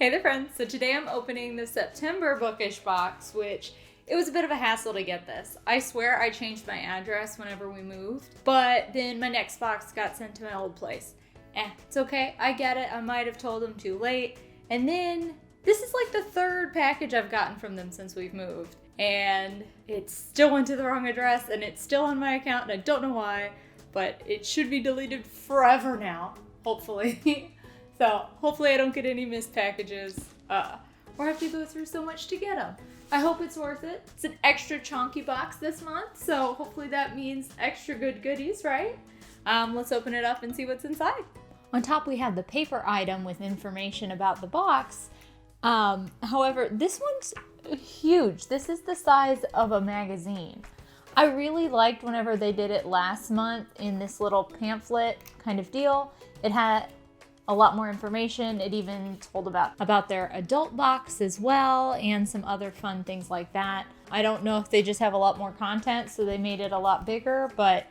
Hey there friends, so today I'm opening the September Bookish Box, which it was a bit of a hassle to get this. I swear I changed my address whenever we moved, but then my next box got sent to my old place. It's okay, I get it, I might have told them too late. And then, this is like the third package I've gotten from them since we've moved. And it still went to the wrong address, and it's still on my account, and I don't know why, but it should be deleted forever now, hopefully. So hopefully I don't get any missed packages or have to go through so much to get them. I hope it's worth it. It's an extra chonky box this month, so hopefully that means extra good goodies, right? Let's open it up and see what's inside. On top we have the paper item with information about the box. However, this one's huge. This is the size of a magazine. I really liked whenever they did it last month in this little pamphlet kind of deal. It had a lot more information. It even told about their adult box as well and some other fun things like that. I don't know if they just have a lot more content, so they made it a lot bigger, but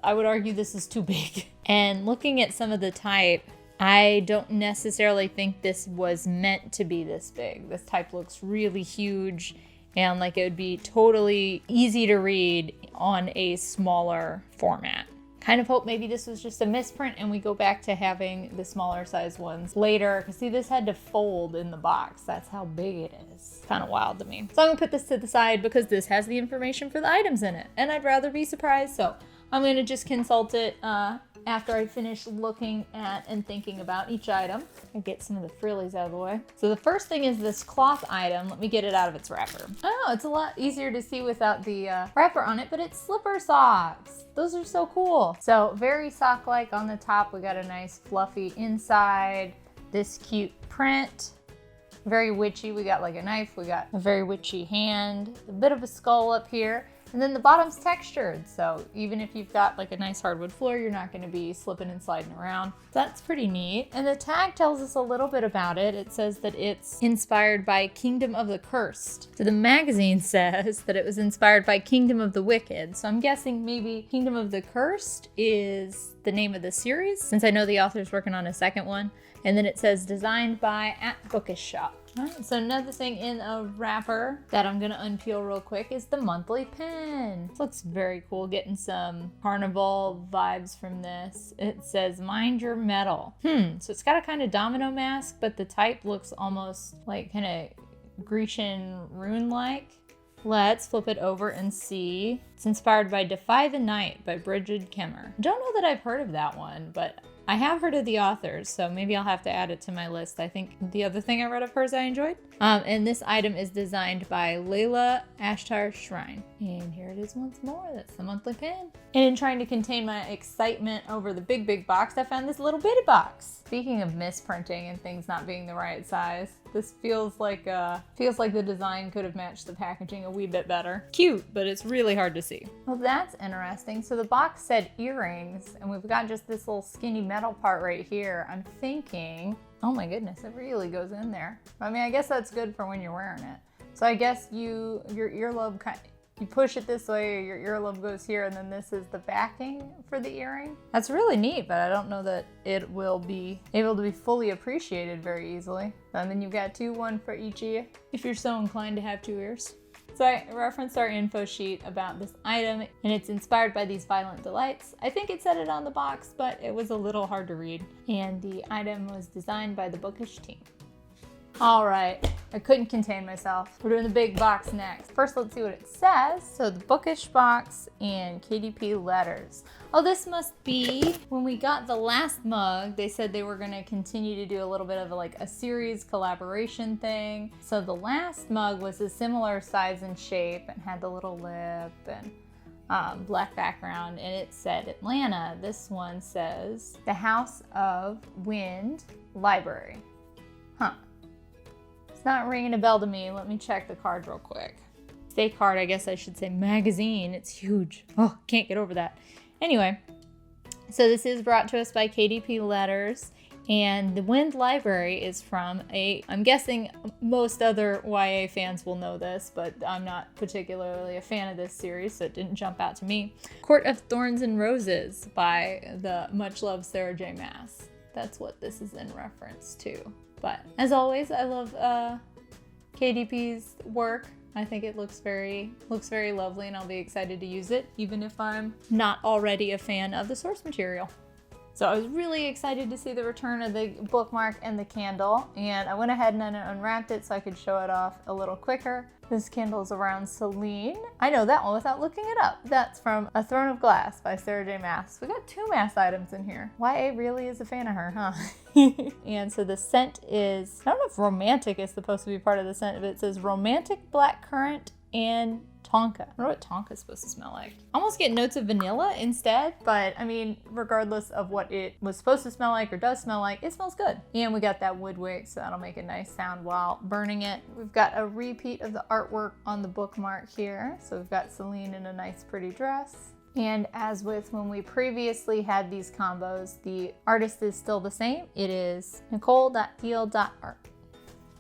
I would argue this is too big. And looking at some of the type, I don't necessarily think this was meant to be this big. This type looks really huge and like it would be totally easy to read on a smaller format. Kind of hope maybe this was just a misprint and we go back to having the smaller size ones later. Because see, this had to fold in the box. That's how big it is. Kind of wild to me. So I'm gonna put this to the side because this has the information for the items in it. And I'd rather be surprised. So I'm gonna just consult it after I finish looking at and thinking about each item. I get some of the frillies out of the way. So the first thing is this cloth item. Let me get it out of its wrapper. Oh, it's a lot easier to see without the wrapper on it, but it's slipper socks. Those are so cool. So very sock-like on the top. We got a nice fluffy inside, this cute print. Very witchy. We got like a knife. We got a very witchy hand, a bit of a skull up here. And then the bottom's textured, so even if you've got like a nice hardwood floor, you're not gonna be slipping and sliding around. That's pretty neat. And the tag tells us a little bit about it. It says that it's inspired by Kingdom of the Cursed. So the magazine says that it was inspired by Kingdom of the Wicked. So I'm guessing maybe Kingdom of the Cursed is the name of the series, since I know the author's working on a second one. And then it says designed by @Bookish Shop. All right, so another thing in a wrapper that I'm gonna unpeel real quick is the monthly pin. This looks very cool, getting some carnival vibes from this. It says mind your metal. So it's got a kind of domino mask, but the type looks almost like kind of Grecian rune-like. Let's flip it over and see. It's inspired by Defy the Night by Bridget Kemmer. Don't know that I've heard of that one, but I have heard of the authors, so maybe I'll have to add it to my list. I think the other thing I read of hers I enjoyed. And this item is designed by Layla Ashtar Shrine. And here it is once more. That's the monthly pin. And in trying to contain my excitement over the big box, I found this little bitty box. Speaking of misprinting and things not being the right size, this feels like the design could have matched the packaging a wee bit better. Cute, but it's really hard to see. Well, that's interesting. So the box said earrings, and we've got just this little skinny metal part right here. I'm thinking, oh my goodness, it really goes in there. I mean, I guess that's good for when you're wearing it. So I guess your earlobe you push it this way, your earlobe goes here, and then this is the backing for the earring. That's really neat, but I don't know that it will be able to be fully appreciated very easily. And then you've got two, one for each ear, if you're so inclined to have two ears. So I referenced our info sheet about this item, and it's inspired by these violent delights. I think it said it on the box, but it was a little hard to read. And the item was designed by the Bookish team. All right, I couldn't contain myself. We're doing the big box next. First, let's see what it says. So the Bookish Box and KDP Letters. Oh, this must be when we got the last mug. They said they were gonna continue to do a little bit of like a series collaboration thing. So the last mug was a similar size and shape and had the little lip and black background, and it said Atlanta. This one says the House of Wind Library. Huh. Not ringing a bell to me. Let me check the card real quick. Stay card, I guess I should say magazine. It's huge. Oh, can't get over that. Anyway, so this is brought to us by KDP Letters, and the Wind Library is from I'm guessing most other YA fans will know this, but I'm not particularly a fan of this series, so it didn't jump out to me. Court of Thorns and Roses by the much loved Sarah J. Maas. that's what this is in reference to. But as always, I love KDP's work. I think it looks very lovely, and I'll be excited to use it, even if I'm not already a fan of the source material. So I was really excited to see the return of the bookmark and the candle, and I went ahead and unwrapped it so I could show it off a little quicker. This candle is around Celine. I know that one without looking it up. That's from A Throne of Glass by Sarah J. Maas. We got 2 Maas items in here. YA really is a fan of her, huh? And so the scent is, I don't know if romantic is supposed to be part of the scent, but it says romantic blackcurrant and tonka. I wonder what tonka is supposed to smell like. I almost get notes of vanilla instead, but I mean, regardless of what it was supposed to smell like or does smell like, it smells good. And we got that wood wick, so that'll make a nice sound while burning it. We've got a repeat of the artwork on the bookmark here. So we've got Celine in a nice pretty dress. And as with when we previously had these combos, the artist is still the same. It is nicole.deal.art.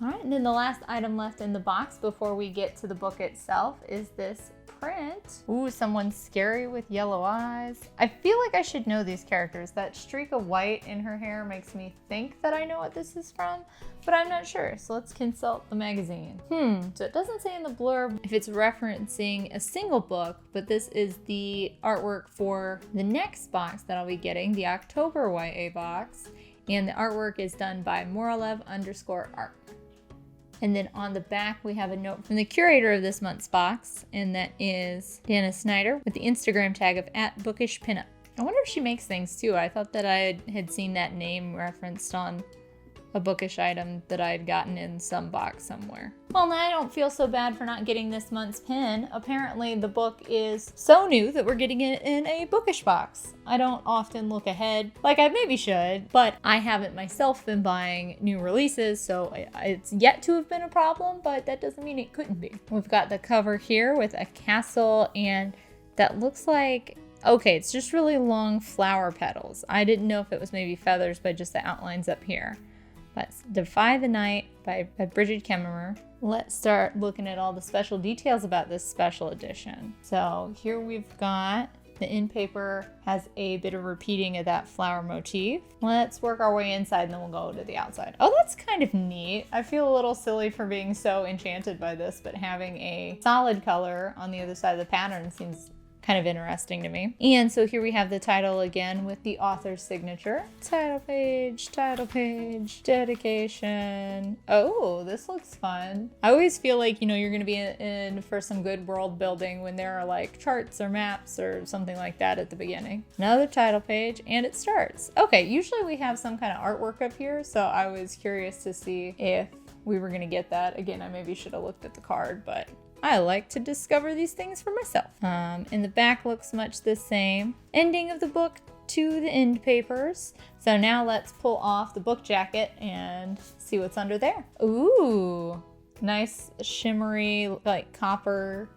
All right, and then the last item left in the box before we get to the book itself is this print. Ooh, someone scary with yellow eyes. I feel like I should know these characters. That streak of white in her hair makes me think that I know what this is from, but I'm not sure. So let's consult the magazine. So it doesn't say in the blurb if it's referencing a single book, but this is the artwork for the next box that I'll be getting, the October YA box. And the artwork is done by Moralev_art. And then on the back, we have a note from the curator of this month's box, and that is Dana Snyder with the Instagram tag of @bookishpinup. I wonder if she makes things too. I thought that I had seen that name referenced on a bookish item that I had gotten in some box somewhere. Well, now I don't feel so bad for not getting this month's pin. Apparently the book is so new that we're getting it in a bookish box. I don't often look ahead, like I maybe should, but I haven't myself been buying new releases, so it's yet to have been a problem, but that doesn't mean it couldn't be. We've got the cover here with a castle, and that looks like, okay, it's just really long flower petals. I didn't know if it was maybe feathers, but just the outlines up here. But Defy the Night by Bridget Kemmerer. Let's start looking at all the special details about this special edition. So here we've got the in paper has a bit of repeating of that flower motif. Let's work our way inside and then we'll go to the outside. Oh, that's kind of neat. I feel a little silly for being so enchanted by this, but having a solid color on the other side of the pattern seems kind of interesting to me. And so here we have the title again with the author's signature. Title page, dedication. Oh, this looks fun. I always feel like, you know, you're gonna be in for some good world building when there are like charts or maps or something like that at the beginning. Another title page, and it starts. Okay, usually we have some kind of artwork up here, so I was curious to see if we were gonna get that. Again, I maybe should have looked at the card, but I like to discover these things for myself. And the back looks much the same. Ending of the book to the end papers. So now let's pull off the book jacket and see what's under there. Ooh, nice shimmery like copper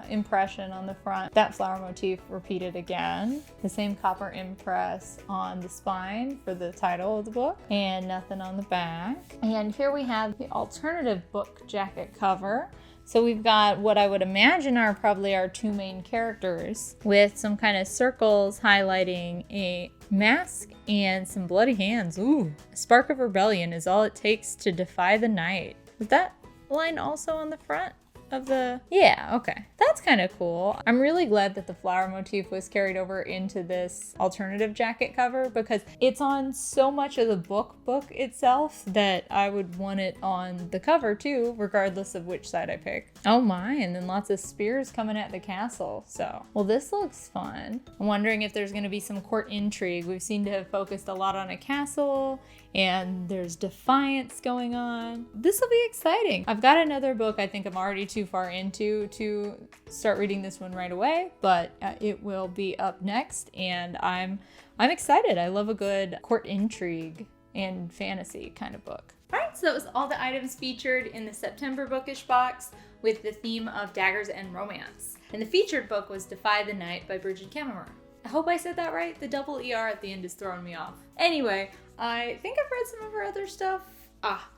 impression on the front. That flower motif repeated again. The same copper impress on the spine for the title of the book, and nothing on the back. And here we have the alternative book jacket cover. So we've got what I would imagine are probably our 2 main characters with some kind of circles highlighting a mask and some bloody hands. Ooh, a spark of rebellion is all it takes to defy the night. Is that line also on the front of the... Yeah, okay. That's kind of cool. I'm really glad that the flower motif was carried over into this alternative jacket cover because it's on so much of the book itself that I would want it on the cover too, regardless of which side I pick. Oh my, and then lots of spears coming at the castle. So, well, this looks fun. I'm wondering if there's going to be some court intrigue. We've seemed to have focused a lot on a castle and there's defiance going on. This will be exciting. I've got another book I think I'm already too far into to start reading this one right away, but it will be up next, and I'm excited. I love a good court intrigue and fantasy kind of book. All right, so that was all the items featured in the September Bookish Box with the theme of daggers and romance. And the featured book was Defy the Night by Bridget Kemmerer. I hope I said that right. The double ER at the end is throwing me off. Anyway, I think I've read some of her other stuff.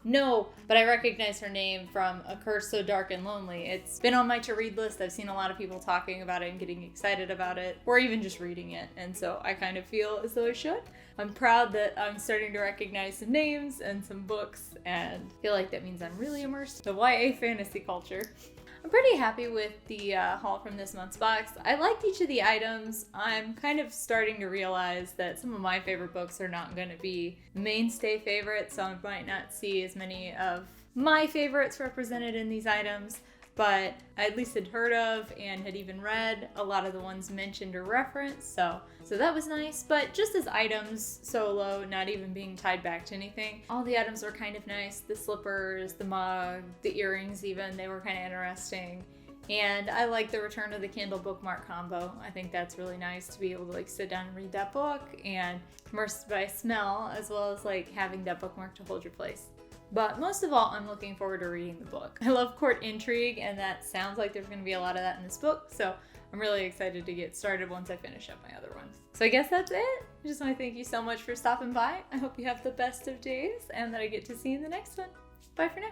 No, but I recognize her name from A Curse So Dark and Lonely. It's been on my to-read list. I've seen a lot of people talking about it and getting excited about it, or even just reading it, and so I kind of feel as though I should. I'm proud that I'm starting to recognize some names and some books, and feel like that means I'm really immersed in the YA fantasy culture. I'm pretty happy with the haul from this month's box. I liked each of the items. I'm kind of starting to realize that some of my favorite books are not going to be mainstay favorites, so I might not see as many of my favorites represented in these items, but I at least had heard of and had even read a lot of the ones mentioned or referenced, so that was nice. But just as items solo, not even being tied back to anything, all the items were kind of nice. The slippers, the mug, the earrings even, they were kind of interesting. And I like the return of the Kindle bookmark combo. I think that's really nice to be able to like sit down and read that book and immersed by smell, as well as like having that bookmark to hold your place. But most of all, I'm looking forward to reading the book. I love court intrigue, and that sounds like there's going to be a lot of that in this book, so I'm really excited to get started once I finish up my other ones. So I guess that's it. I just want to thank you so much for stopping by. I hope you have the best of days, and that I get to see you in the next one. Bye for now.